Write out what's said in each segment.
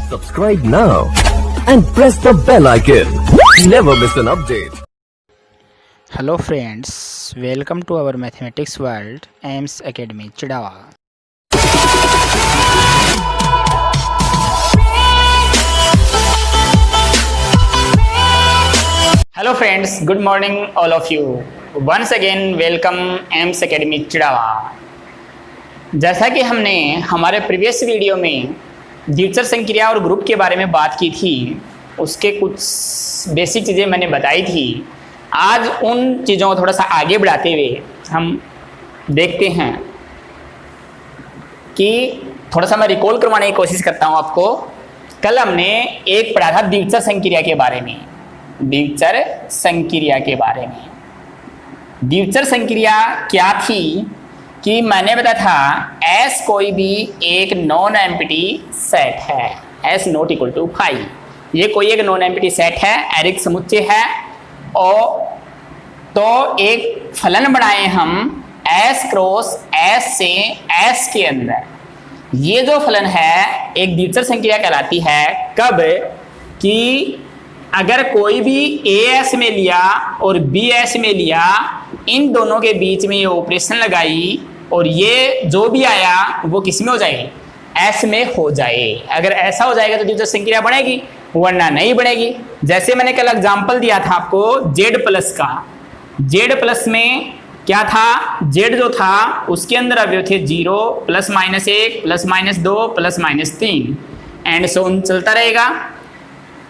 Subscribe now and press the bell icon. Never miss an update. Hello friends, welcome to our mathematics world, AIMS Academy, Chidawa. Hello friends, good morning all of you. Once again welcome AIMS Academy, Chidawa. जैसा कि हमने हमारे previous video में द्विचर संक्रिया और group के बारे में बात की थी, उसके कुछ बेसिक चीज़ें मैंने बताई थी। आज उन चीज़ों को थोड़ा सा आगे बढ़ाते हुए हम देखते हैं कि थोड़ा सा मैं रिकॉल करवाने की कोशिश करता हूँ आपको। कल हमने एक पढ़ा था द्विचर संक्रिया के बारे में, द्विचर संक्रिया के बारे में। द्विचर संक्रिया क्या थी कि मैंने बताया था S कोई भी एक नॉन एम्प्टी सेट है, S not equal to five. ये कोई एक नॉन एम्प्टी सेट है, एरिक समुच्चय है, और तो एक फलन बनाए हम S क्रॉस S से S के अंदर। ये जो फलन है एक द्विचर संक्रिया कहलाती है। कब? कि अगर कोई भी AS में लिया और BS में लिया, इन दोनों के बीच में ये ऑपरेशन लगाई और ये जो भी आया वो किस में हो जाए? S में हो जाए। अगर ऐसा हो जाएगा तो द्विचर संक्रिया बनेगी, वरना नहीं बनेगी। जैसे मैंने कल एग्जांपल दिया था आपको Z प्लस का। Z प्लस में क्या था? Z जो था उसके अंदर अवयव थे 0 plus minus 1 plus minus 2 plus minus 3 and so on चलता रहेगा।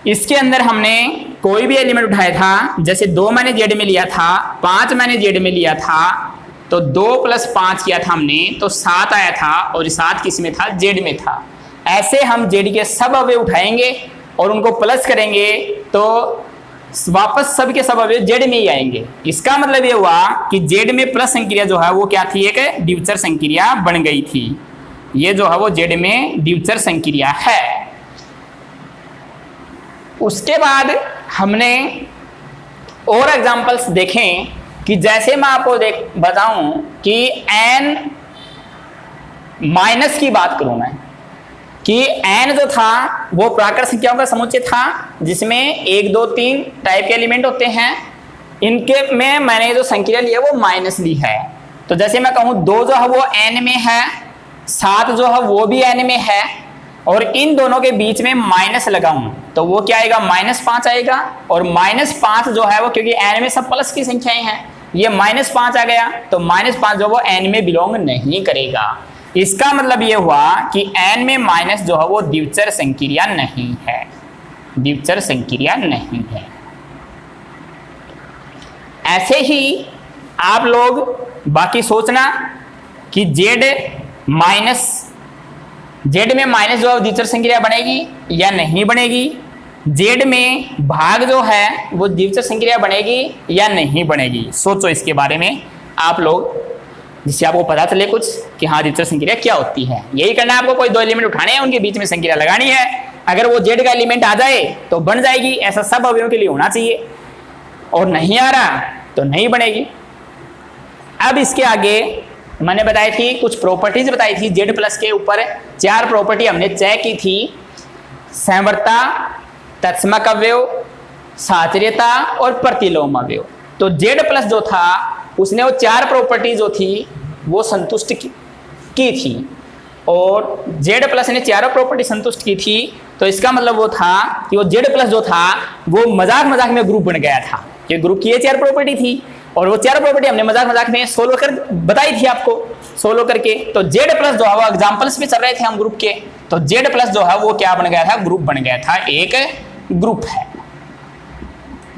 इसके अंदर हमने कोई भी एलिमेंट उठाया था, जैसे 2 मैंने Z में लिया था, 5 मैंने Z में लिया था, तो 2 प्लस 5 किया था हमने तो 7 आया था, और 7 किस में था? Z में था। ऐसे हम Z के सब अवयव उठाएंगे और उनको प्लस करेंगे तो वापस सब के सब अवयव Z में ही आएंगे। इसका मतलब ये हुआ कि Z में प्लस संक्रिया जो है वो क्या थी? एक द्विचर संक्रिया बन गई थी। ये जो है वो Z में द्विचर संक्रिया है। उसके बाद हमने और एग्जांपल्स देखें कि जैसे मैं आपको बताऊं कि n माइनस की बात करूं मैं, कि n जो था वो प्राकृत संख्याओं का समुच्चय था, जिसमें 1 2 3 टाइप के एलिमेंट होते हैं। इनके में मैंने जो संक्रिया ली है वो माइनस ली है। तो जैसे मैं कहूं 2 जो है वो n में है, 7 जो है वो भी n में है, और इन दोनों के बीच में माइनस लगाऊं तो वो क्या आएगा? -5 आएगा। और -5 जो है वो, क्योंकि n में सब प्लस की संख्याएं हैं, ये -5 आ गया, तो -5 जो वो n में बिलोंग नहीं करेगा। इसका मतलब ये हुआ कि n में माइनस जो है वो द्विचर संक्रिया नहीं है, द्विचर संक्रिया नहीं है। ऐसे ही आप लोग बाकी सोचना कि Z में माइनस जो है द्विचर संक्रिया बनेगी या नहीं बनेगी। Z में भाग जो है वो द्विचर संक्रिया बनेगी या नहीं बनेगी। सोचो इसके बारे में आप लोग, जिससे आपको पता चले कुछ कि हाँ द्विचर संक्रिया क्या होती है। यही करना है आपको। कोई 2 एलिमेंट उठाने हैं, उनके बीच में संक्रिया लगानी है। अगर वो Z का एलिमेंट आ जाए तो बन जाएगी, ऐसा सब अवयवों के लिए होना चाहिए, और नहीं आ रहा तो नहीं बनेगी। अब इसके आगे मैंने बताई थी कुछ प्रॉपर्टीज बताई थी Z प्लस के ऊपर। 4 प्रॉपर्टी हमने चेक की थी: संवरता, तत्समक अवयव, साचर्यता और प्रतिलोम अवयव। तो Z प्लस जो था उसने वो 4 प्रॉपर्टी जो थी वो संतुष्ट की थी, और Z प्लस ने 4 प्रॉपर्टी संतुष्ट की थी। तो इसका मतलब वो था कि वो Z प्लस जो था वो मजाक मजाक में ग्रुप बन गया था, कि ग्रुप की ये 4 प्रॉपर्टी थी, और वो 4 प्रॉपर्टी हमने मजाक मजाक में सोल्व कर बताई थी आपको, सोल्व करके। तो Z प्लस जो है वो एग्जाम्पल्स पे चल रहे थे हम ग्रुप के, तो Z प्लस जो है वो क्या बन गया था? ग्रुप बन गया था, एक ग्रुप है,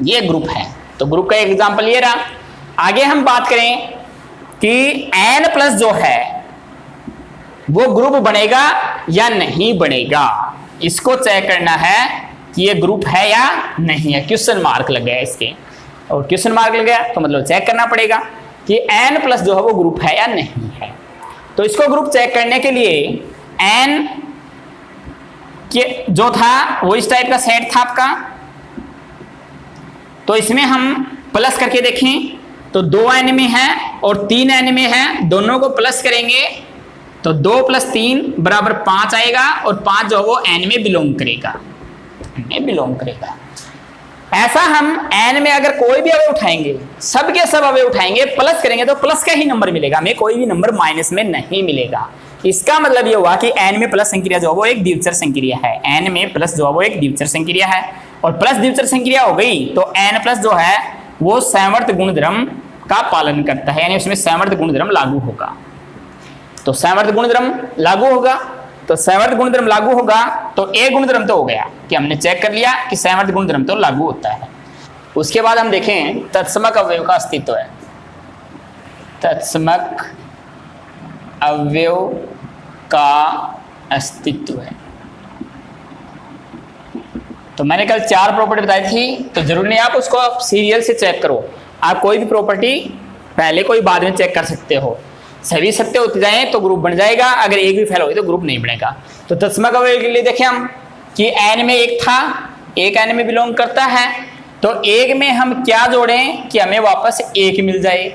ये ग्रुप है। तो ग्रुप का एक एग्जाम्पल ये रहा। आगे हम बात करें कि n प्लस जो है वो ग्रुप बनेगा या नहीं बनेगा। इसको चेक करना है कि ये ग्रुप है या नहीं है। क्वेश्चन मार्क लग गया इसके, और क्वेश्चन मार्क लग गया तो मतलब चेक करना पड़ेगा कि n प्लस जो है वो ग्रुप है या नहीं है। तो इसको ग्रुप चेक करने के लिए n के जो था वो इस टाइप का सेट था आपका, तो इसमें हम प्लस करके देखें तो 2 n में है और 3 n में है, दोनों को प्लस करेंगे तो 2 + 3 बराबर 5 आएगा और 5 जो है वो n में बिलोंग करेगा, ऐसा हम n में अगर कोई भी अवयव उठाएंगे, सब के सब अवयव उठाएंगे, प्लस करेंगे तो प्लस का ही नंबर मिलेगा, हमें कोई भी नंबर माइनस में नहीं मिलेगा। इसका मतलब ये हुआ कि n में प्लस संक्रिया जो है वो एक द्विचर संक्रिया है, n में प्लस जो है वो एक द्विचर संक्रिया है, और प्लस द्विचर संक्रिया हो गई तो n प्लस जो है वो संवर्त गुणधर्म का पालन करता है, यानी उसमें संवर्त गुणधर्म लागू होगा। तो संवर्त गुणधर्म लागू होगा, तो संवर्त गुणधर्म लागू होगा तो एक गुणधर्म तो हो गया कि हमने चेक कर लिया कि संवर्त गुणधर्म तो लागू होता है। उसके बाद हम देखें तत्समक अवयव का अस्तित्व है, तत्समक अवयव का अस्तित्व है। तो मैंने कल 4 प्रॉपर्टी बताई थी, तो जरूरी नहीं आप उसको सीरियल से चेक करो, आप कोई भी प्रॉपर्टी पहले कोई बाद में चेक कर सकते हो। सभी सत्य होते जाए तो ग्रुप बन जाएगा, अगर एक भी फेल हो तो ग्रुप नहीं बनेगा। तो तत्समक अवयव के लिए देखें हम कि n में एक था, एक n में बिलोंग करता है, तो एक में हम क्या जोड़ें कि हमें वापस 1 मिल जाए,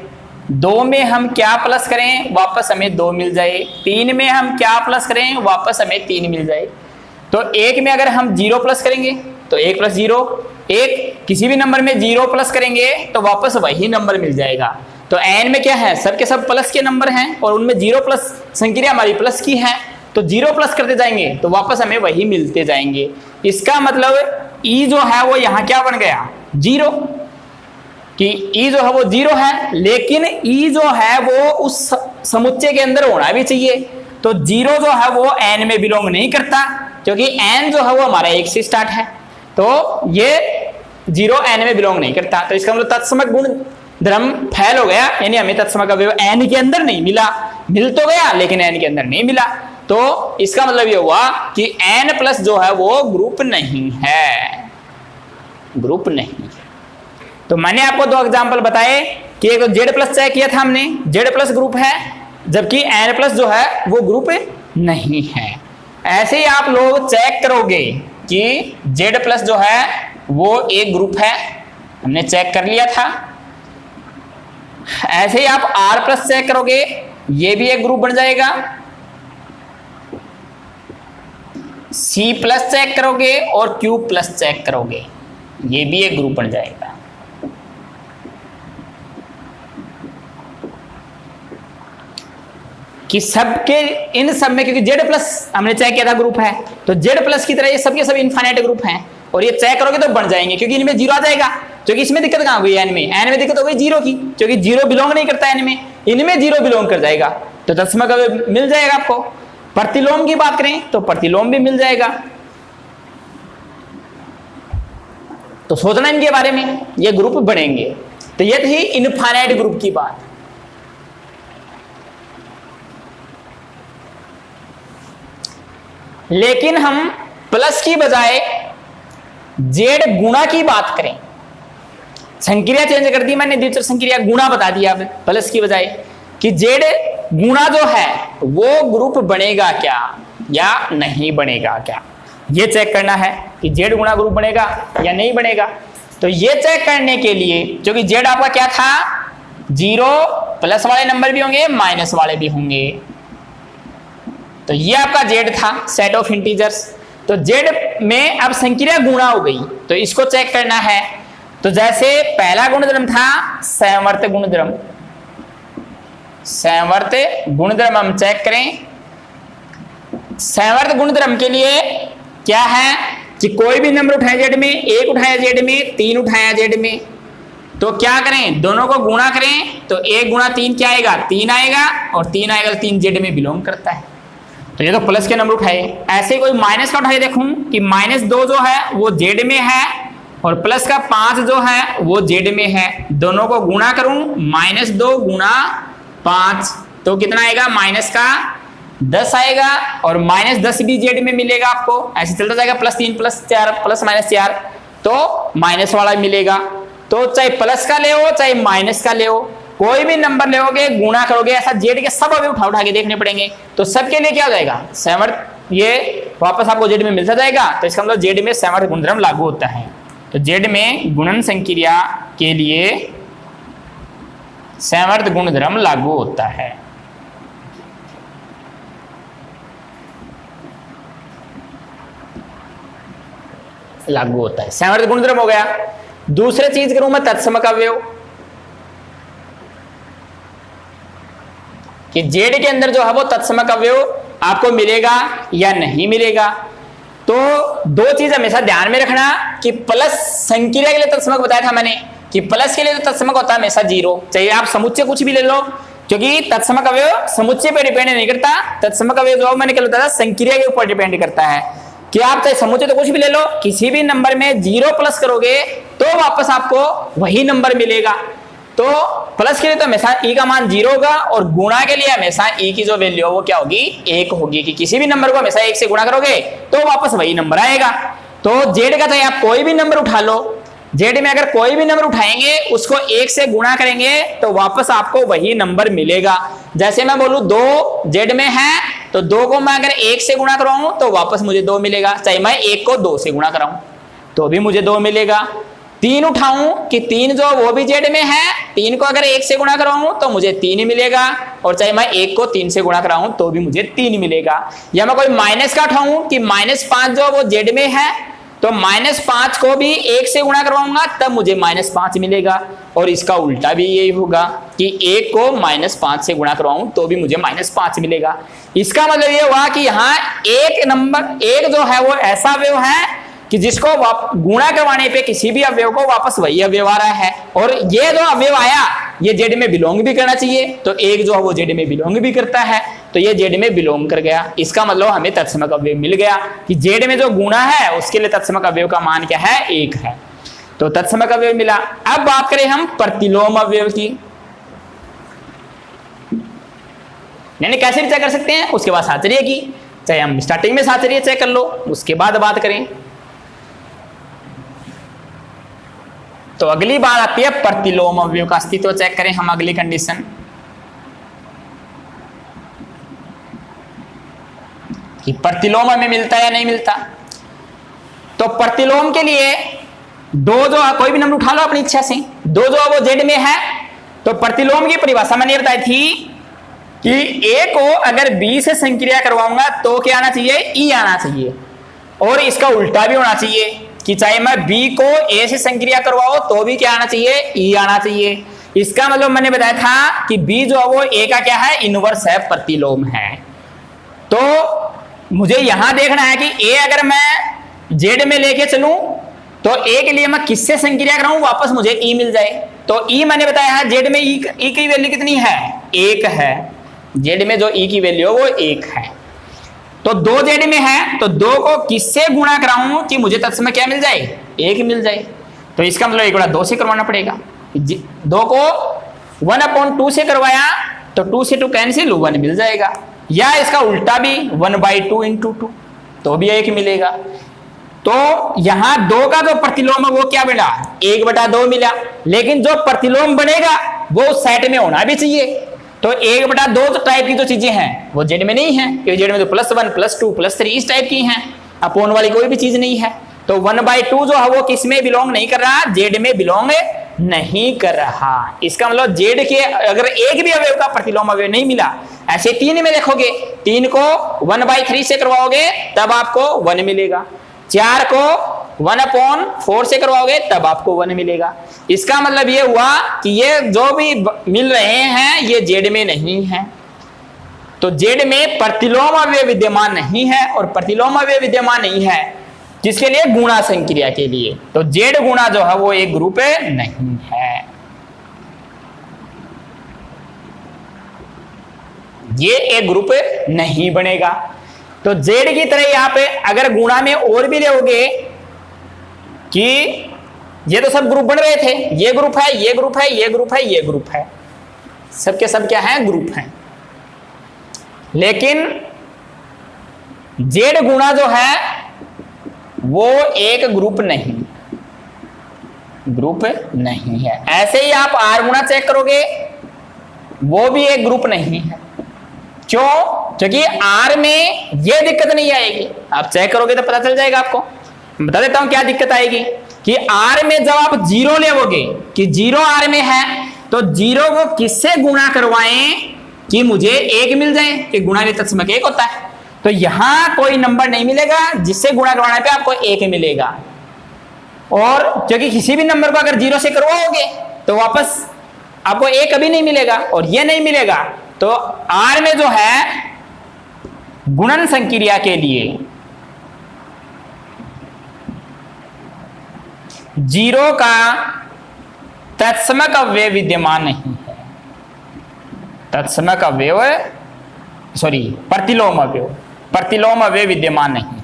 2 में हम क्या प्लस करें वापस हमें 2 मिल जाए, 3 में हम क्या प्लस करें वापस हमें 3 मिल जाए। तो 1 में अगर हम 0 प्लस करेंगे तो 1 + 0, एक किसी भी नंबर में 0 प्लस करेंगे तो वापस वही नंबर मिल जाएगा। तो n में क्या है, सब के सब प्लस के नंबर हैं और उनमें 0 प्लस संक्रिया हमारी प्लस की है, तो 0 प्लस करते जाएंगे तो वापस हमें वही मिलते जाएंगे। इसका मतलब e जो है वो यहाँ क्या बन गया 0, कि e जो है वो 0 है, लेकिन e जो है वो उस समुच्चय के अंदर होना भी चाहिए। तो 0 जो है वो n में बिलोंग नहीं करता, क्योंकि n जो है वो हमारा 1 से स्टार्ट है, तो ये 0 n में बिलोंग नहीं करता। तो इसका मतलब तत्समक गुण धर्म फैल हो गया, यानी हमें तत्समक अवयव n के अंदर नहीं मिला, मिल तो गया लेकिन n के अंदर नहीं मिला। तो इसका मतलब ये हुआ कि n प्लस जो है वो ग्रुप नहीं है, ग्रुप नहीं। तो मैंने आपको 2 एग्जांपल बताए कि एक तो z प्लस चेक किया था हमने, z प्लस ग्रुप है, जबकि n प्लस जो है वो ग्रुप नहीं है। ऐसे ही आप लोग चेक करोगे कि z प्लस जो है वो एक ग्रुप है, हमने चेक कर लिया था। ऐसे ही आप r प्लस चेक करोगे, ये भी एक ग्रुप बन जाएगा। c प्लस चेक करोगे और q प्लस चेक करोगे, ये भी एक ग्रुप बन जाएगा। कि सबके इन सब में, क्योंकि z प्लस हमने चेक किया था ग्रुप है, तो z प्लस की तरह ये सबके सब इनफाइनाइट ग्रुप हैं, और ये चेक करोगे तो बन जाएंगे, क्योंकि इनमें 0 आ जाएगा। क्योंकि इसमें दिक्कत कहां हुई n में दिक्कत हो गई 0 की, क्योंकि 0 बिलोंग नहीं करता n में, इनमें 0 बिलोंग कर जाएगा, तो तत्समक अवयव मिल जाएगा आपको। प्रतिलोम की बात करें तो प्रतिलोम भी मिल जाएगा। तो सोचना इनके बारे में, ये ग्रुप बनेंगे। तो ये थी इनफाइनाइट ग्रुप की बात। लेकिन हम प्लस की बजाय जेड गुणा की बात करें, संक्रिया चेंज कर दी मैंने, द्विचर संक्रिया गुणा बता दिया अब प्लस की बजाय, कि जेड गुणा जो है वो ग्रुप बनेगा क्या या नहीं बनेगा क्या, ये चेक करना है कि जेड गुणा ग्रुप बनेगा या नहीं बनेगा। तो ये चेक करने के लिए, क्योंकि जेड आपका क्या था 0, प्लस वाले नंबर भी होंगे माइनस वाले भी होंगे, तो ये आपका जेड था सेट ऑफ इंटीजर्स। तो जेड में अब संक्रिया गुणा हो गई, तो इसको चेक करना है। तो जैसे पहला गुणधर्म था संवर्त गुणधर्म, संवर्त गुणधर्म हम चेक करें। संवर्त गुणधर्म के लिए क्या है कि कोई भी नंबर उठाए जेड में, 1 उठाया जेड में, 3 उठाया जेड में, तो क्या करें दोनों को गुणा करें, तो 1 गुणा 3 क्या आएगा 3 आएगा, और 3 आएगा तो 3 जेड में बिलोंग करता है। तो ये तो प्लस के नंबर उठाए। ऐसे कोई माइनस का उठाए देखूं कि -2 जो है वो जेड में है, और प्लस का 5 जो है वो जेड में है, दोनों को गुणा करूं -2 गुणा 5 तो कितना आएगा माइनस का 10 आएगा, और -10 भी जेड में मिलेगा आपको, ऐसे चलता जाएगा +3 +4 +-4 तो माइनस वाला मिलेगा। तो चाहे प्लस का ले हो चाहे माइनस का ले हो, कोई भी नंबर लेोगे गुणा करोगे, ऐसा जेड के सब अभी उठा के देखने पड़ेंगे, तो सबके लिए क्या हो जाएगा संवर्त, ये वापस आपको जेड में मिलता जाएगा। तो इसका मतलब जेड में संवर्त गुणधर्म लागू होता है। तो जेड में गुणन संक्रिया के लिए संवर्त गुणधर्म लागू होता है। लागू होता है। सामर्थ्य गुणधर्म हो गया। दूसरी चीज करूं मैं तत्समक अवयव, कि जेड के अंदर जो है वो तत्समक अवयव आपको मिलेगा या नहीं मिलेगा। तो दो चीज हमेशा ध्यान में रखना कि प्लस संक्रिया के लिए तत्समक बताया था मैंने कि प्लस के लिए तो तत्समक होता है हमेशा 0, चाहे आप समुच्चय कुछ भी ले लो, क्योंकि तत्समक अवयव समुच्चय पे डिपेंड नहीं करता। तत्समक अवयव जो मैंने कल बताया संक्रिया के ऊपर डिपेंड करता है कि आप चाहे समुच्चय तो कुछ भी ले लो, किसी भी नंबर में 0 प्लस करोगे तो वापस आपको वही नंबर मिलेगा। तो प्लस के लिए तो हमेशा ई का मान 0 होगा और गुणा के लिए हमेशा ई की जो वैल्यू है वो क्या होगी 1 होगी, कि किसी भी नंबर को हमेशा 1 से गुणा करोगे तो वापस वही नंबर आएगा। तो जेड का चाहे आप कोई भी नंबर उठा लो, जेड में अगर कोई भी नंबर उठाएंगे उसको 1 से गुणा करेंगे तो वापस आपको वही नंबर मिलेगा। जैसे मैं बोलूं 2 जेड में है तो 2 को मैं अगर 1 से गुणा कराऊं तो वापस मुझे 2 मिलेगा, चाहे मैं 1 को 2 से गुणा कराऊं तो भी मुझे 2 मिलेगा। 3 उठाऊं कि 3 जो वो भी जेड में है, 3 को अगर 1 से गुणा कराऊं तो मुझे 3 मिलेगा, और चाहे मैं 1 को 3 से गुणा कराऊं तो भी मुझे 3 मिलेगा। या मैं कोई माइनस का उठाऊं कि -5 जो वो जेड में है तो -5 को भी 1 से गुणा करवाऊंगा तब मुझे -5 मिलेगा, और इसका उल्टा भी यही होगा कि 1 को -5 से गुणा करवाऊं तो भी मुझे -5 मिलेगा। इसका मतलब ये हुआ कि यहाँ एक नंबर एक जो है वो ऐसा अवयव है कि जिसको गुणा करवाने पे किसी भी अवयव को वापस वही अवयव आ रहा है, और ये जो अवयव आया ये जेड में बिलोंग भी करना चाहिए, तो एक जो है वो जेड में बिलोंग भी करता है तो ये जेड में बिलोंग कर गया। इसका मतलब हमें तत्समक अवयव मिल गया कि जेड में जो गुणा है उसके लिए तत्समक अवयव का मान क्या है 1 है, तो तत्समक अवयव मिला। अब बात करें हम प्रतिलोम अवयव की, यानी कैसे भी चेक कर सकते हैं, उसके बाद साचर्य की, चाहे हम स्टार्टिंग में साचर्य चेक कर लो उसके बाद बात करें। तो अगली बात आती है प्रतिलोम अवयव का अस्तित्व चेक करें हम। अगली कंडीशन कि प्रतिलोम हमें मिलता है या नहीं मिलता। तो प्रतिलोम के लिए 2 जो कोई भी नंबर उठा लो अपनी इच्छा से, 2 जो वो जेड में है, तो प्रतिलोम की परिभाषा मैंने बताई थी कि ए को अगर बी से संक्रिया करवाऊंगा तो क्या आना चाहिए ई आना चाहिए, और इसका उल्टा भी होना चाहिए कि चाहे मैं B को A से संक्रिया करवाओ तो भी क्या आना चाहिए E आना चाहिए। इसका मतलब मैंने बताया था कि B जो है वो A का क्या है इनवर्स है, प्रतिलोम है। तो मुझे यहां देखना है कि A अगर मैं Z में लेके चलूं तो A के लिए मैं किससे संक्रिया कराऊं वापस मुझे E मिल जाए। तो E मैंने बताया है Z में E की वैल्यू कितनी है 1 है, Z में जो E की वैल्यू है वो 1 है। तो 2 जेड में है तो 2 को किससे गुणा कराऊं कि मुझे तत्समक क्या मिल जाए 1 मिल जाए। तो इसका मतलब 1 बटा 2 से करवाना पड़ेगा। 2 को 1/2 से करवाया तो 2 से 2 कैंसिल 1 मिल जाएगा, या इसका उल्टा भी 1/2 × 2 तो भी 1 मिलेगा। तो यहां 2 का जो प्रतिलोम है वो क्या मिला 1/2 मिला, लेकिन जो प्रतिलोम बनेगा वो उस सेट में होना भी चाहिए। तो 1/2 टाइप की जो चीजें हैं वो जेड में नहीं है, क्योंकि जेड में तो +1 +2 +3 इस टाइप की हैं, अपोन वाली कोई भी चीज नहीं है। तो 1/2 जो है वो किस में बिलोंग नहीं कर रहा, जेड में बिलोंग नहीं कर रहा। इसका मतलब जेड के अगर एक भी अवयव का प्रतिलोम अवयव नहीं मिला, ऐसे 3 में देखोगे 3 को 1/3 से करवाओगे तब आपको 1 मिलेगा, 4 को 1/4 से करवाओगे तब आपको 1 मिलेगा। इसका मतलब ये हुआ कि ये जो भी मिल रहे हैं ये जेड में नहीं है। तो जेड में प्रतिलोम अवयव विद्यमान नहीं है, और प्रतिलोम अवयव विद्यमान नहीं है जिसके लिए गुणा संक्रिया के लिए, तो जेड गुणा जो है वो एक ग्रुप नहीं है, ये एक ग्रुप नहीं बनेगा। तो जेड की तरह यहां पे अगर गुणा में और भी लोगे कि ये तो सब ग्रुप बन रहे थे, ये ग्रुप है ये ग्रुप है ये ग्रुप है ये ग्रुप है, सबके सब क्या है ग्रुप हैं, लेकिन जेड गुणा जो है वो एक ग्रुप नहीं है। ऐसे ही आप आर गुणा चेक करोगे वो भी एक ग्रुप नहीं है। क्यों? क्योंकि आर में ये दिक्कत नहीं आएगी, आप चेक करोगे तो पता चल जाएगा आपको। बता देता हूं क्या दिक्कत आएगी कि आर में जब आप 0 लेवोगे कि 0 आर में है तो 0 को किससे गुणा करवाएं कि मुझे 1 मिल जाए, कि गुणा में तत्समक 1 होता है। तो यहां कोई नंबर नहीं मिलेगा जिससे गुणा करवाने पे आपको 1 मिलेगा। और क्योंकि किसी भी नंबर को अगर 0 से करवाओगे तो वापस आपको a कभी नहीं मिलेगा और ये नहीं मिलेगा। तो R में जो है गुणन संक्रिया के लिए 0 का तत्समक अवयव विद्यमान नहीं है। तत्समक अवयव प्रतिलोम अवयव विद्यमान नहीं।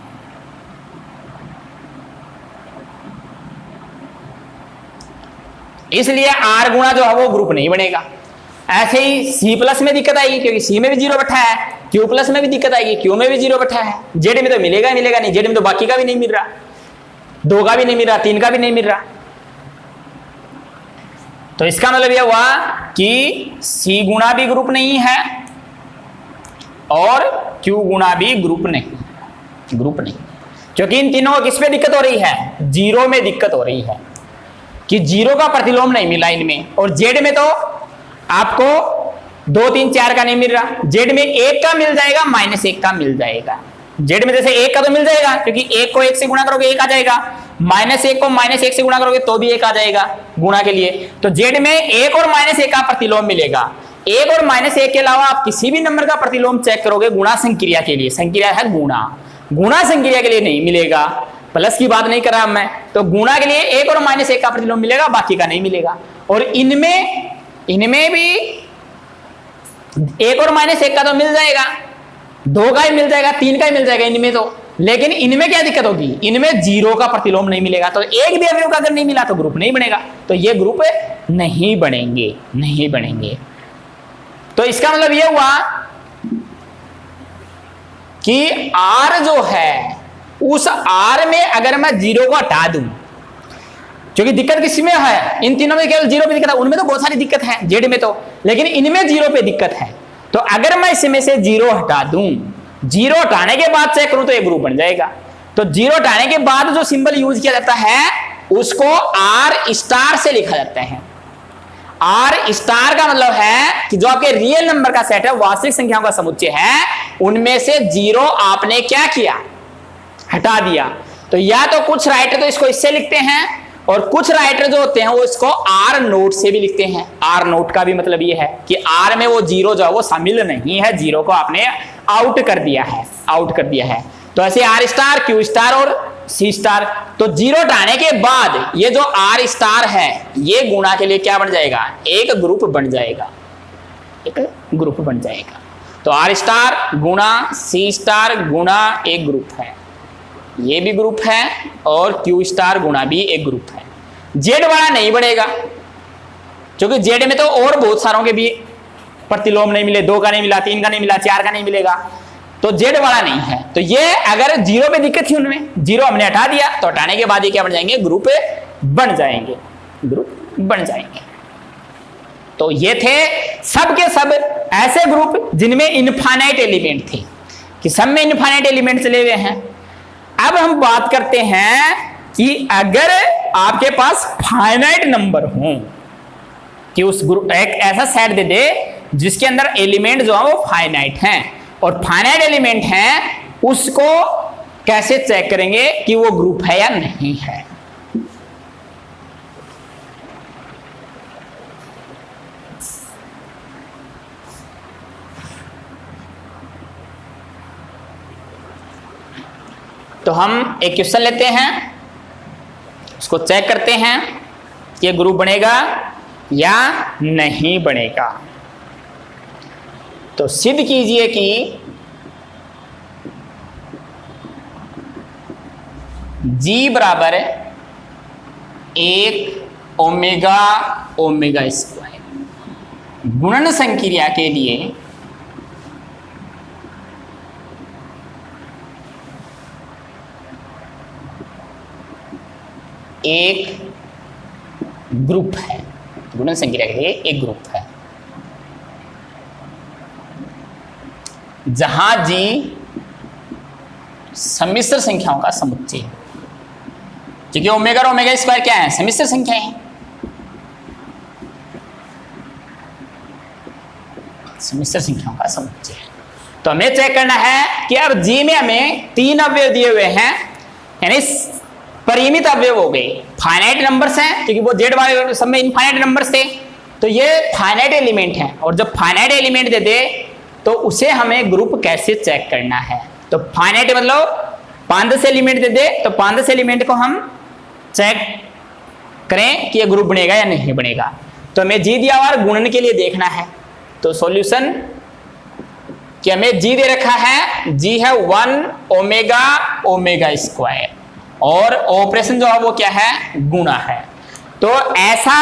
इसलिए R गुणा जो है वो ग्रुप नहीं बनेगा। ऐसे ही C+ में दिक्कत आएगी क्योंकि C में भी 0 बैठा है, Q+ में भी दिक्कत आएगी, Q में भी 0 बैठा है, Z में तो मिलेगा ही मिलेगा नहीं, Z में तो बाकी का भी नहीं मिल रहा, 2 का भी नहीं मिल रहा, 3 का भी नहीं मिल रहा। तो इसका मतलब यह हुआ कि C गुणा भी ग्रुप नहीं है और Q गुणा भी ग्रुप नहीं, क्योंकि इन तीनों को किस पे दिक्कत हो रही है? 0 में दिक्कत हो रही है कि 0 का प्रतिलोम नहीं मिला इनमें। और Z में तो आपको 2, 3, 4 का नहीं मिल रहा, Z में 1 का मिल जाएगा, -1 का मिल जाएगा। Z में जैसे 1 का तो मिल जाएगा क्योंकि 1 को 1 से गुणा करोगे 1 आ जाएगा, -1 को -1 से गुणा करोगे तो भी 1 आ जाएगा गुणा के लिए। तो Z में 1 और -1 का प्रतिलोम मिलेगा। 1 और -1 के अलावा आप किसी भी नंबर का प्रतिलोम चेक करोगे गुणा संक्रिया के लिए, संक्रिया है गुणा संक्रिया के लिए नहीं मिलेगा। प्लस की बात नहीं कर रहा मैं, तो गुणा के लिए 1 और -1 का प्रतिलोम मिलेगा, बाकी का नहीं मिलेगा। और इनमें भी 1 और -1 का तो मिल जाएगा, 2 का ही मिल जाएगा, 3 का ही मिल जाएगा इनमें तो। लेकिन इनमें क्या दिक्कत होगी? इनमें 0 का प्रतिलोम नहीं मिलेगा। तो एक भी अवयव का अगर नहीं मिला तो ग्रुप नहीं बनेगा, तो ये ग्रुप नहीं बनेंगे। तो इसका मतलब ये हुआ कि R जो है उस R में अगर मैं 0 को हटा दूं, क्योंकि दिक्कत किसमें है? इन तीनों में केवल 0 पे दिक्कत है, उनमें तो बहुत सारी दिक्कत है Z में तो, लेकिन इनमें 0 पे दिक्कत है। तो अगर मैं इसमें से 0 हटा दूं, 0 हटाने के बाद चेक करूं तो एक ग्रुप बन जाएगा। तो 0 हटाने के बाद जो सिंबल यूज किया जाता है उसको R* से लिखा जाता है। R* का मतलब है कि जो आपके रियल नंबर का सेट है, वास्तविक संख्याओं का समुच्चय है, उनमें से 0 आपने क्या किया? हटा दिया। तो या तो कुछ राइटर तो इसको इससे लिखते हैं और कुछ राइटर जो होते हैं वो इसको R0 से भी लिखते हैं। R0 का भी मतलब ये है कि R में वो 0 जो है वो शामिल नहीं है, 0 को आपने आउट कर दिया है। तो ऐसे R*, Q* और C*। तो 0 हटाने के बाद ये जो R* है ये गुणा के लिए क्या बन जाएगा? एक ग्रुप बन जाएगा। तो R* गुणा C* गुणा एक ग्रुप है, ये भी ग्रुप है, और Q* गुणा भी एक ग्रुप है। Z वाला नहीं बनेगा क्योंकि Z में तो और बहुत सारों के भी प्रतिलोम नहीं मिले, 2 का नहीं मिला, 3 का नहीं मिला, 4 का नहीं मिलेगा, तो Z वाला नहीं है। तो ये अगर 0 पे दिक्कत थी उनमें, 0 हमने हटा दिया तो हटाने के बाद ये क्या बन जाएंगे? ग्रुप बन जाएंगे। तो ये थे सब के सब ऐसे ग्रुप जिनमें इनफाइनाइट एलिमेंट थे, कि सब में इनफाइनाइट एलिमेंट चले हुए हैं। अब हम बात करते हैं कि अगर आपके पास फाइनाइट नंबर हो, कि उस ग्रुप एक ऐसा सेट दे दे जिसके अंदर एलिमेंट जो है वो फाइनाइट हैं, और फाइनाइट एलिमेंट हैं, उसको कैसे चेक करेंगे कि वो ग्रुप है या नहीं है? तो हम एक क्वेश्चन लेते हैं, उसको चेक करते हैं कि ये ग्रुप बनेगा या नहीं बनेगा। तो सिद्ध कीजिए कि G बराबर 1 ओमेगा ओमेगा स्क्वायर गुणन संक्रिया के लिए एक ग्रुप है। गुणन संक्रिया के लिए एक ग्रुप है जहां G सम्मिश्र संख्याओं का समुच्चय है, क्योंकि ओमेगा और ओमेगा स्क्वायर क्या है? सम्मिश्र संख्या है। सम्मिश्र संख्याओं का समुच्चय है। तो हमें चेक करना है कि अब G में हमें 3 अवयव दिए हुए हैं, यानी परिमित अवयव हो गए, फाइनाइट नंबर्स हैं क्योंकि वो जेड वाले सब में इनफाइनाइट नंबर्स थे, तो ये फाइनाइट एलिमेंट है। और जब फाइनाइट एलिमेंट दे दे तो उसे हमें ग्रुप कैसे चेक करना है, तो फाइनाइट मतलब 5-10 एलिमेंट दे दे तो 5-10 एलिमेंट को हम चेक करें कि ये ग्रुप बनेगा या नहीं बनेगा। तो हमें जी दिया हुआ गुणन के लिए देखना है, तो सॉल्यूशन कि हमें जी दे रखा है, जी है 1 ओमेगा ओमेगा स्क्वायर और ऑपरेशन जो है वो क्या है, गुणा है। तो ऐसा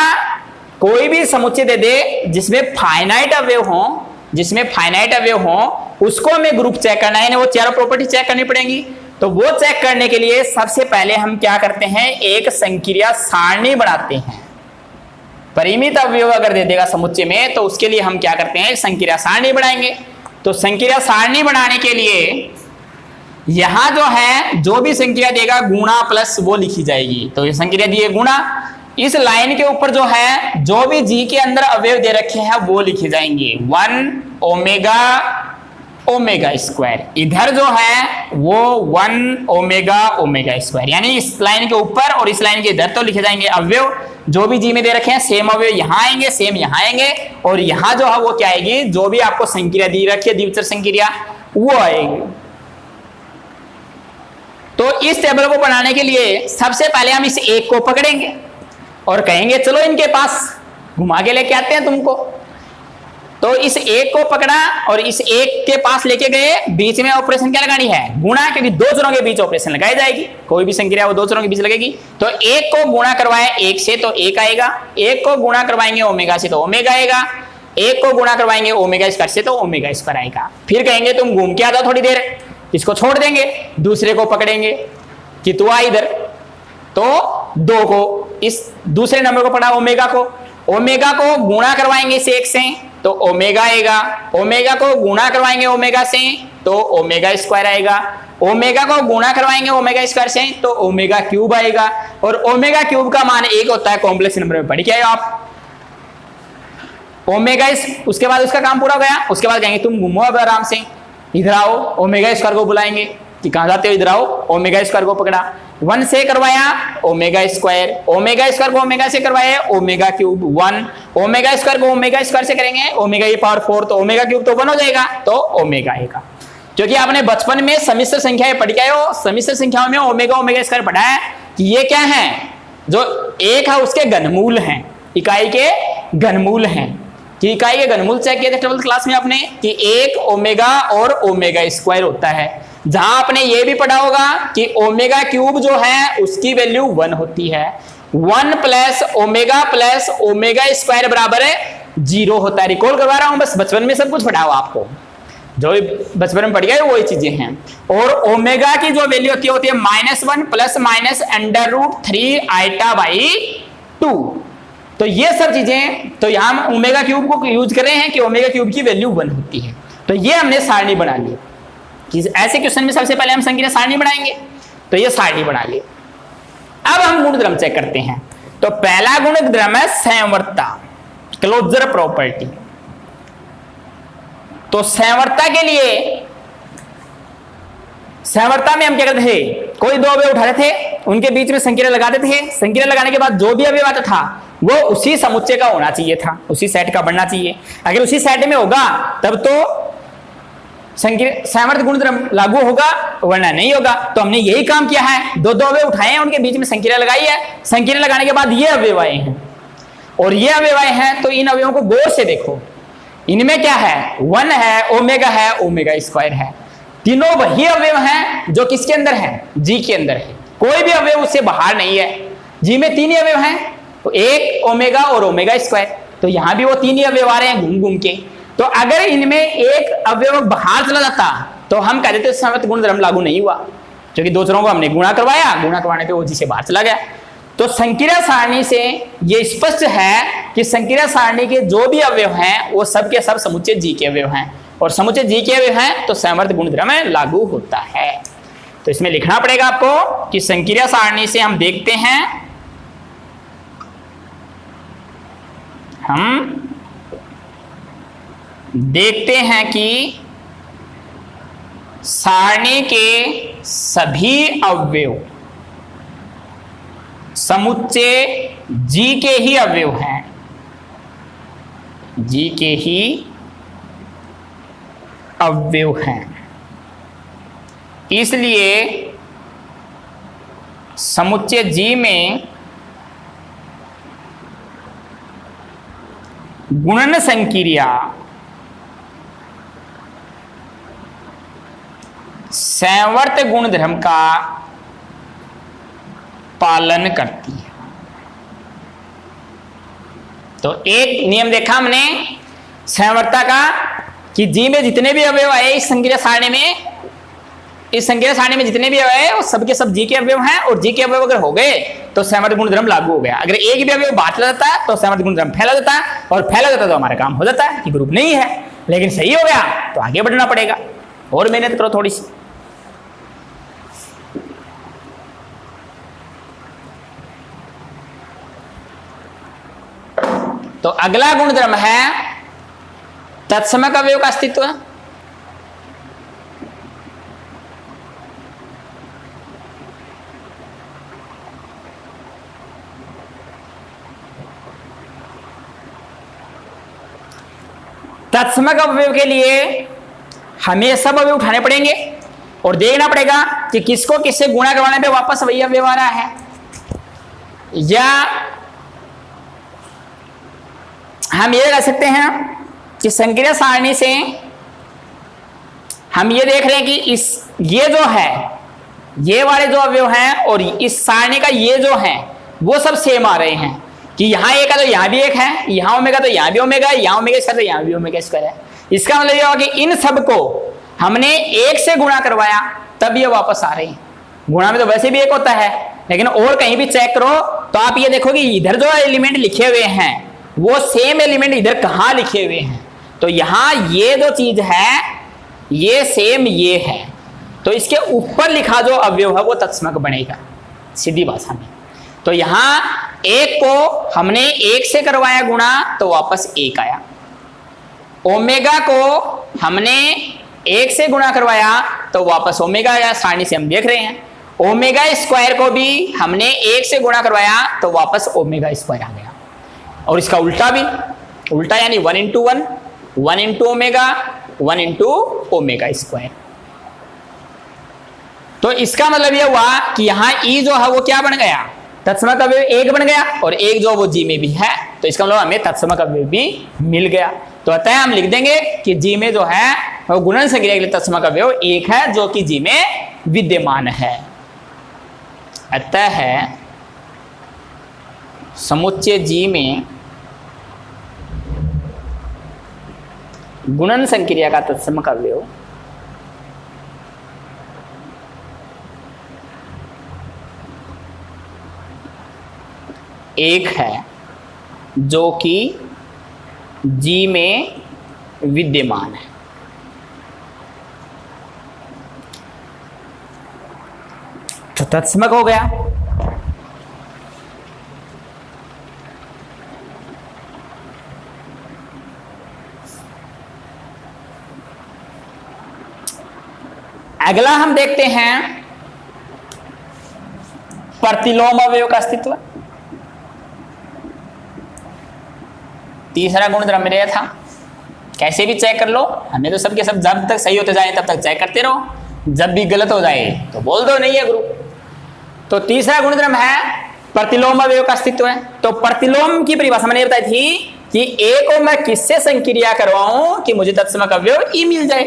कोई भी समुच्चय दे दे जिसमें फाइनाइट अवयव हो, जिसमें फाइनाइट अवयव हो उसको हमें ग्रुप चेक करना है, वो चारों प्रॉपर्टी चेक करनी पड़ेगी। तो वो चेक करने के लिए सबसे पहले हम क्या करते हैं, एक संक्रिया सारणी बनाते हैं। परिमित अवयव अगर दे देगा समुच्चय में तो उसके लिए हम क्या करते हैं, संक्रिया सारणी बनाएंगे। तो संक्रिया सारणी बनाने के लिए यहां जो है जो भी संक्रिया देगा गुणा प्लस वो लिखी जाएगी। तो ये संक्रिया दी है गुणा, इस लाइन के ऊपर जो है जो भी जी के अंदर अवयव दे रखे हैं वो लिखे जाएंगे 1 ओमेगा ओमेगा स्क्वायर। इधर जो है वो 1 ओमेगा ओमेगा स्क्वायर, यानी इस लाइन के ऊपर और इस लाइन के इधर तो लिखे जाएंगे अवयव जो भी जी में दे रखे हैं, सेम अवयव यहाँ आएंगे, सेम यहाँ आएंगे, और यहाँ जो है वो क्या आएगी, जो भी आपको संक्रिया दी रखी है द्विचर संक्रिया वो आएगी। तो इस टेबल को बनाने के लिए सबसे पहले हम इस एक को पकड़ेंगे और कहेंगे चलो इनके पास घुमा के लेके आते हैं तुमको। तो इस एक को पकड़ा और इस एक के पास लेके गए, बीच में ऑपरेशन क्या लगानी है, गुणा, क्योंकि दो चरों के बीच ऑपरेशन लगाई जाएगी, कोई भी संक्रिया वो दो चरों के बीच लगेगी। तो एक को गुणा करवाए एक से तो एक आएगा, एक को गुणा करवाएंगे ओमेगा से तो ओमेगा आएगा, एक को गुणा करवाएंगे ओमेगा स्क्वायर से तो ओमेगा स्क्वायर आएगा। फिर कहेंगे तुम घूम के आ जाओ थोड़ी देर, इसको छोड़ देंगे, दूसरे को पकड़ेंगे कि तू आ इधर, तो दो को इस दूसरे नंबर को पढ़ा ओमेगा को गुणा करवाएंगे इसे एक से तो ओमेगा आएगा, ओमेगा को गुणा करवाएंगे ओमेगा से तो ओमेगा स्क्वायर आएगा, ओमेगा को गुणा करवाएंगे ओमेगा स्क्वायर से तो ओमेगा क्यूब आएगा, और ओमेगा क्यूब का मान एक होता है, कॉम्प्लेक्स नंबर में पढ़ के आए आप ओमेगा। उसके बाद उसका काम पूरा हो गया, उसके बाद कहेंगे तुम घूमो अब आराम से, इधर आओ, ओमेगा स्क्वायर को बुलाएंगे कि कहां जाते हो, इधर आओ, ओमेगा स्क्वायर को पकड़ा, 1 से करवाया ओमेगा स्क्वायर को ओमेगा से करवाया ओमेगा क्यूब 1, ओमेगा स्क्वायर को ओमेगा स्क्वायर से करेंगे ओमेगा की पावर 4 तो ओमेगा क्यूब तो 1 हो जाएगा तो ओमेगा आएगा। क्योंकि आपने बचपन में समिश्र संख्याएं पढ़ के आए हो, समिश्र संख्याओं में ओमेगा ओमेगा स्क्वायर पढ़ा है कि ये क्या है, जो एक है उसके घनमूल हैं, इकाई के घनमूल हैं, कि इकाई के घनमूल चेक किए थे 12th क्लास में आपने कि एक ओमेगा और ओमेगा स्क्वायर होता है, जहां आपने ये भी पढ़ा होगा कि ओमेगा क्यूब जो है उसकी वैल्यू 1 होती है, 1 प्लस ओमेगा स्क्वायर बराबर है 0 होता है। रिकॉल करवा रहा हूं, बस बचपन में सब कुछ पढ़ा हुआ आपको, जो बचपन में पढ़ गए वही चीजें हैं। और ओमेगा की जो वैल्यू होती है -1 प्लस माइनस √3 आइटा बाई 2। तो ये सब चीजें, तो यहां हम ओमेगा क्यूब को यूज कर रहे हैं कि ओमेगा क्यूब की वैल्यू 1 होती है। तो ये हमने सारणी बना ली कि ऐसे क्वेश्चन में सबसे पहले हम संख्या सारणी बनाएंगे, तो ये सारणी बना ली। अब हम गुणधर्म चेक करते हैं। तो पहला गुणधर्म है संवर्तता, क्लोजर प्रॉपर्टी। तो संवर्तता के लिए, संवर्तता में हम क्या करते थे, कोई दो अवयव उठा रहे थे, उनके बीच में संक्रिया लगाते थे, संक्रिया लगाने के बाद जो भी अवयव आता था वो उसी समुच्चय का होना चाहिए था, उसी सेट का बनना चाहिए। अगर उसी सेट में होगा तब तो संवर्त गुणधर्म लागू होगा, वरना नहीं होगा। तो हमने यही काम किया है, दो अवयव उठाए हैं, उनके बीच में संक्रिया लगाई है, संक्रिया लगाने के बाद ये अवयव आए हैं और ये अवयव आए हैं, तो इन अवयवों को गौर से देखो, इनमें क्या है, 1 है, ओमेगा स्क्वायर है, तीनों वही अवयव हैं जो किसके अंदर है, जी के अंदर है, कोई भी अवयव उससे बाहर नहीं है। जी में 3 ही अवयव हैं, तो एक ओमेगा और ओमेगा स्क्वायर, तो यहां भी वो 3 ही अवयव आ रहे हैं घूम घूम के। तो अगर इनमें एक अवयव बाहर चला जाता तो हम कह देते संवर्त गुणधर्म लागू नहीं हुआ, क्योंकि दो चरों को हमने गुणा करवाया, गुणा करवाने पे वो जी से बाहर चला गया। तो संक्रिया सारणी से ये स्पष्ट है कि संक्रिया सारणी के जो भी अवयव हैं वो सब के सब समुच्चय जी के अवयव हैं, और समुच्चय जी के अवयव हैं तो संवर्त गुणधर्म लागू होता है। तो इसमें लिखना पड़ेगा आपको कि संक्रिया सारणी से हम देखते हैं कि सारणी के सभी अवयव समुच्चय जी के ही अवयव हैं, जी के ही अवयव हैं, इसलिए समुच्चय जी में गुणन संक्रिया संवर्त गुणधर्म का पालन करती है। तो एक नियम देखा हमने संवर्ता का कि जी में जितने भी अवयव आए इस संक्रिया सारणी में, इस संक्रिया सारणी में जितने भी अवयव है वो सबके सब जी के अवयव हैं, और जी के अवयव अगर हो गए तो संवर्त गुणधर्म लागू हो गया। अगर एक भी अवयव बात जाता है तो संवर्त गुणधर्म फैला जाता है, और फैला जाता है तो हमारा काम हो जाता है कि ग्रुप नहीं है। लेकिन सही हो गया तो आगे बढ़ना पड़ेगा, और मेहनत करो थोड़ी सी। तो अगला गुणधर्म है तत्समक अवयव का अस्तित्व। तत्समक अवयव के लिए हमें सब अवयव उठाने पड़ेंगे और देखना पड़ेगा कि किसको किससे गुणा करवाने पे वापस वही अवयव आ रहा है, या हम ये कह सकते हैं कि संक्रिया सारणी से हम ये देख रहे हैं कि इस ये जो है, ये वाले जो अवयव हैं और इस सारणी का ये जो है वो सब सेम आ रहे हैं, कि यहाँ एक है तो यहाँ भी एक है, यहाँ ओमेगा तो यहाँ भी ओमेगा है, यहाँ ओमेगा स्क्वायर तो यहाँ भी ओमेगा स्क्वायर है। इसका मतलब ये होगा कि इन सब को हमने एक से गुणा करवाया तब ये वापस आ रहे हैं। गुणा में तो वैसे भी एक होता है, लेकिन और कहीं भी चेक करो तो आप ये देखो कि इधर जो एलिमेंट लिखे हुए हैं वो सेम एलिमेंट इधर कहाँ लिखे हुए हैं। तो यहाँ ये जो चीज है ये सेम ये है, तो इसके ऊपर लिखा जो अवयव है वो तत्समक बनेगा सीधी भाषा में। तो यहाँ एक को हमने एक से करवाया गुणा तो वापस एक आया, ओमेगा को हमने एक से गुणा करवाया तो वापस ओमेगा आया। सारणी से हम देख रहे हैं ओमेगा स्क्वायर को भी हमने एक से गुणा करवाया तो वापस ओमेगा स्क्वायर आ गया, और इसका उल्टा भी, उल्टा यानी 1 into 1, 1 into omega, 1 into omega square. तो इसका मतलब यह हुआ कि यहाँ ई जो है वो क्या बन गया, तत्समक अवयव एक बन गया, और एक जो वो जी में भी है, तो इसका मतलब हमें तत्समक अवयव भी मिल गया। तो अतः हम लिख देंगे कि जी में जो है वो गुणन संक्रिया के लिए तत्समक अवयव एक है जो कि जी में विद्यमान है। अतः समुच्चय जी में गुणन संक्रिया का तत्समक अवयव एक है जो कि जी में विद्यमान है। तो तत्समक हो गया। अगला हम देखते हैं प्रतिलोम अवयव का अस्तित्व। तीसरा गुणधर्म मिला था, कैसे भी चेक कर लो, हमें तो सबके सब जब तक सही होते जाए तब तक चेक करते रहो, जब भी गलत हो जाए तो बोल दो नहीं है ग्रुप। तो तीसरा गुणधर्म है प्रतिलोम अवयव का अस्तित्व है। तो प्रतिलोम की परिभाषा मैंने बताई थी कि ए को मैं किससे संक्रिया करवाऊं कि मुझे तत्समक अवयव ई मिल जाए।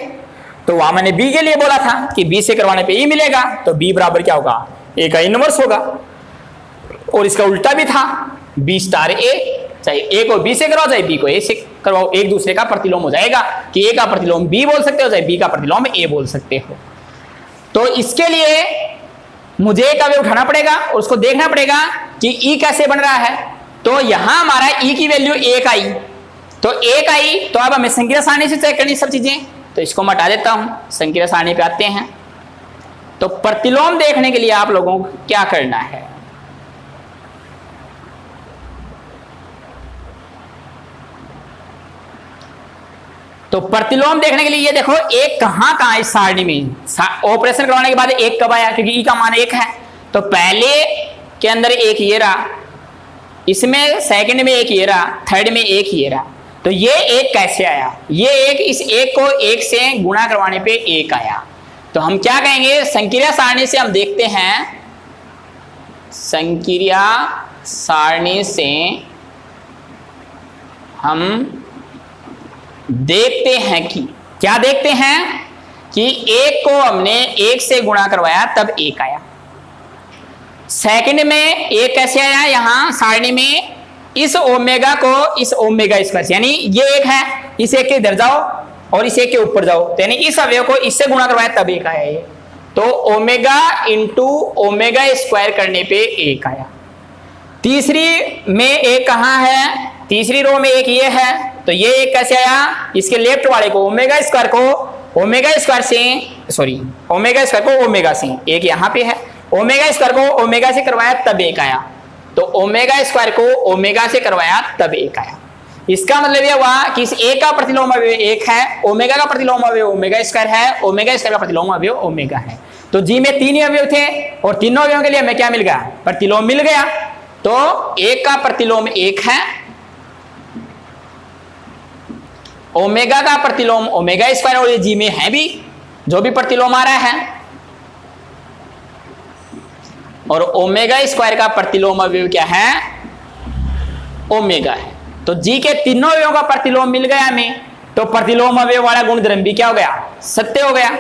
तो वहां मैंने बी के लिए बोला था कि बी से करवाने पे ई मिलेगा, तो बी बराबर क्या होगा, ए का इनवर्स होगा। और इसका उल्टा भी था, बी स्टार ए, चाहे ए को बी से करवाओ चाहे बी को ए से करवाओ, एक दूसरे का प्रतिलोम हो जाएगा कि ए का प्रतिलोम बी बोल सकते हो चाहे बी का प्रतिलोम ए बोल सकते हो। तो इसके लिए मुझे एक अवयव उठाना पड़ेगा और उसको देखना पड़ेगा कि ई कैसे बन रहा है। तो यहां हमारा ई की वैल्यू एक आई, तो एक आई, तो अब हमें संक्रिया सारणी से चेक करनी सब चीजें, तो इसको मैं हटा देता हूं, संक्रिया सारणी पे आते हैं। तो प्रतिलोम देखने के लिए आप लोगों को क्या करना है, तो प्रतिलोम देखने के लिए ये देखो एक कहां इस सारणी में, ऑपरेशन करवाने के बाद एक कब आया, क्योंकि ई का मान एक है। तो पहले के अंदर एक ये रहा, इसमें सेकंड में एक ये रहा, थर्ड में एक ये रहा, तो ये एक कैसे आया? ये एक, इस एक को एक से गुणा करवाने पे एक आया। तो हम क्या कहेंगे, संक्रिया सारणी से हम देखते हैं, संक्रिया सारणी से हम देखते हैं कि क्या देखते हैं कि एक को हमने एक से गुणा करवाया तब एक आया। सेकंड में एक कैसे आया? यहां सारणी में इस ओमेगा को इस ओमेगा स्क्वायर से, यानी ये एक है, इस एक के इधर जाओ और इस एक के ऊपर जाओ, तो यानी इस अवयव को इससे गुणा करवाया तब एक आया ये। तो ओमेगा इंटू ओमेगा स्क्वायर करने पे एक आया। तीसरी में एक कहां है? तीसरी रो में एक ये है, तो ये एक कैसे आया? इसके लेफ्ट वाले को ओमेगा स्क्वायर को ओमेगा स्क्वायर से, सॉरी ओमेगा स्क्वायर को ओमेगा से, एक यहां पे है, ओमेगा स्क्वायर को ओमेगा से करवाया तब एक आया। तो ओमेगा स्क्वायर को ओमेगा से करवाया तब एक आया। इसका मतलब यह हुआ कि इस एक का प्रतिलोम अवयव एक है, ओमेगा का प्रतिलोम अवयव ओमेगा स्क्वायर है, ओमेगा स्क्वायर का प्रतिलोम अवयव ओमेगा है। तो जी में 3 अवयव थे और तीनों अवयवों के लिए हमें क्या मिल गया? प्रतिलोम मिल गया। तो एक का प्रतिलोम एक है, ओमेगा का प्रतिलोम ओमेगा स्क्वायर, और ये जी में है भी, जो भी प्रतिलोम आ रहा है, और ओमेगा स्क्वायर का प्रतिलोम अवयव क्या है? ओमेगा है। तो जी के तीनों अवयवों का प्रतिलोम मिल गया हमें, तो प्रतिलोम अवयव वाला गुणधर्म भी क्या हो गया? सत्य हो गया।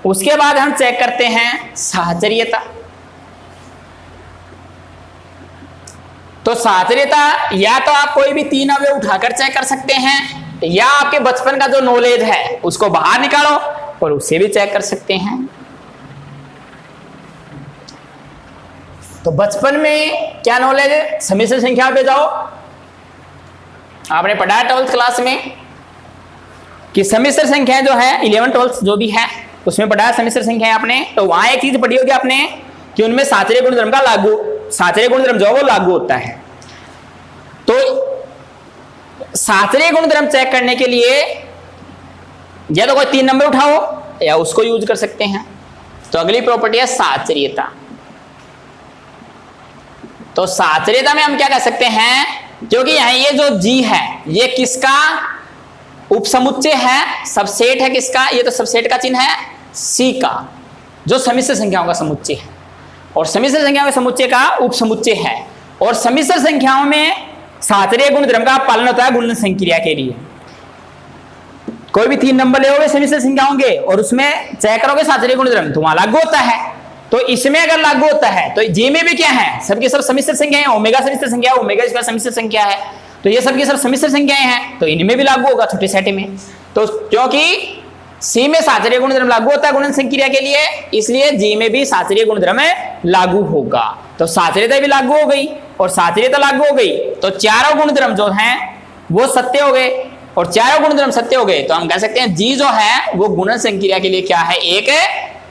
उसके बाद हम चेक करते हैं साहचर्यता। तो साहचर्यता या तो आप कोई भी 3 अवयव उठाकर चेक कर सकते हैं, या आपके बचपन का जो नॉलेज है उसको बाहर निकालो और उससे भी चेक कर सकते हैं। तो बचपन में क्या नॉलेज है? सम्मिश्र संख्या पे जाओ, आपने पढ़ा है 12th क्लास में कि सम्मिश्र संख्या जो है 11 12 जो भी है उसमें पढ़ा है सम्मिश्र संख्या आपने। तो वहां एक चीज पढ़ी होगी आपने कि उनमें साहचर्य गुणधर्म का साहचर्य गुणधर्म जो है वो लागू होता है। तो साहचर्य गुणधर्म चेक करने के लिए या तो कोई 3 नंबर उठाओ या उसको यूज कर सकते हैं। तो अगली प्रॉपर्टी है साहचर्यता। तो साहचर्यता में हम क्या कह सकते हैं, क्योंकि यहां ये जो जी है ये किसका उपसमुच्चय है? सबसेट है किसका? ये तो सबसेट का चिन्ह है सी का, जो सम्मिश्र संख्याओं का समुच्चय है, और सम्मिश्र संख्याओं के समुच्चय का उपसमुच्चय है। और सम्मिश्र संख्याओं में साहचर्य गुणधर्म का पालन होता है गुणन संक्रिया के लिए। कोई भी 3 नंबर ले सम्मिश्र संख्याओं के और उसमें चेक करोगे साहचर्य गुणधर्म तो वहां लागू होता है। तो इसमें अगर लागू होता है तो जी में भी क्या है? सबके सब सम्मिश्र संख्या है, ओमेगा सम्मिश्र संख्या है, ओमेगा स्क्वायर सम्मिश्र संख्या है, तो ये सबके सब सम्मिश्र संख्याएं हैं, तो इनमें भी लागू होगा छोटे सेट में। तो क्योंकि सी में साहचर्य गुणधर्म लागू होता है गुणन संक्रिया के लिए, इसलिए जी में भी साहचर्य गुणधर्म लागू होगा। तो साहचर्यता भी लागू हो गई और साहचर्यता लागू हो गई, तो चारों गुणधर्म जो हैं वो सत्य हो गए, और चारों गुणधर्म सत्य हो गए तो हम कह सकते हैं जी जो है वो गुणन संक्रिया के लिए क्या है? एक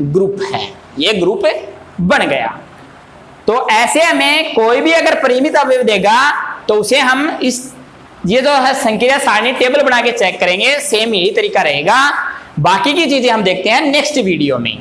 ग्रुप है, ये ग्रुप बन गया। तो ऐसे हमें कोई भी अगर परिमित अवयव देगा तो उसे हम इस ये जो है संक्रिया सारणी टेबल बना के चेक करेंगे। सेम यही तरीका रहेगा। बाकी की चीजें हम देखते हैं नेक्स्ट वीडियो में।